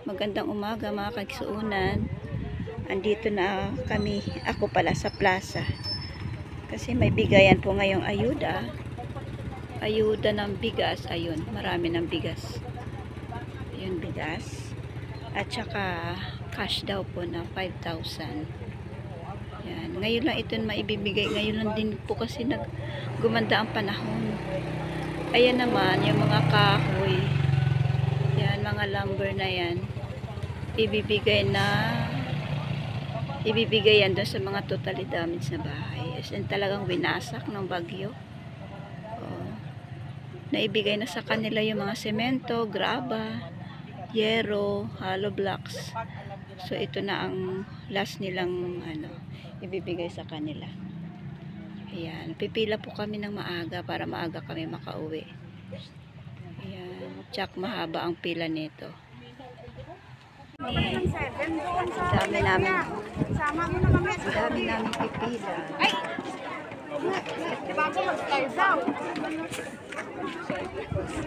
Magandang umaga mga kagsuunan. Andito na kami, ako pala sa plaza. Kasi may bigayan po ngayong ayuda. Ayuda ng bigas. Ayun, marami ng bigas. Ayun, bigas. At saka cash daw po na 5,000. Yan. Ngayon lang ito maibibigay. Ngayon lang din po kasi gumanda ang panahon. Ayan naman, yung mga kahoy. Yan, mga lumber na yan. Ibibigay yan doon sa mga totally damaged na bahay. As in, talagang winasak ng bagyo. Naibigay na sa kanila yung mga semento, graba, yero, hollow blocks. So ito na ang last nilang ibibigay sa kanila. Ayan, pipila po kami ng maaga para maaga kami makauwi. Ayan, tsak mahaba ang pila nito. Ang dami namin pipila. Ay! Bago mag-start daw.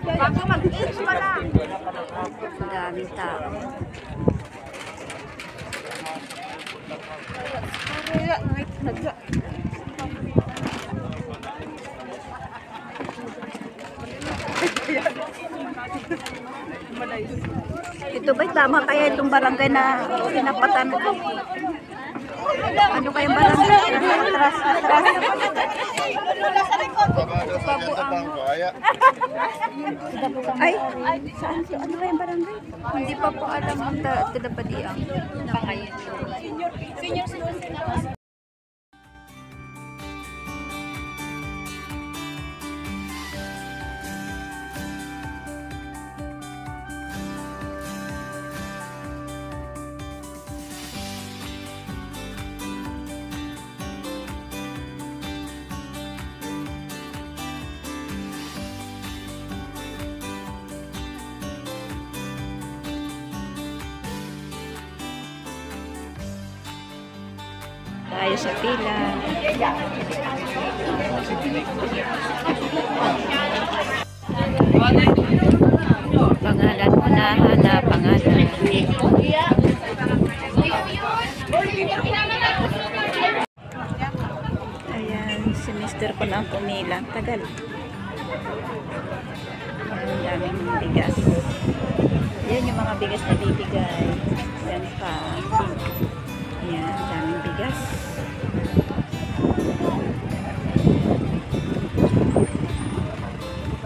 Bago mag-eat pala. Ang daming tao. Ito ba'y tama kaya itong barangay na pinapatan ko? Ano kayang barangay? Atras. Ay, saan? Ano kayang barangay? Hindi pa po alam ang Tilapadiang. Pangayin. Senior citizen. Tayo sa pila. Pangalan mo na, hanap pangalan. Ayan, si Mr. ko na ang pumila. Tagal. Ang daming bigas. Yan yung mga bigas na bibigay. Yan pa. Ayan, daming bigas.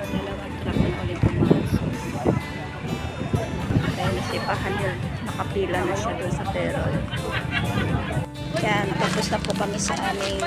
Dalawang truck na ulit pumasok. Dahil nasipahan yun, nakapila na siya doon sa perol. Yan, tapos na po kami sa aming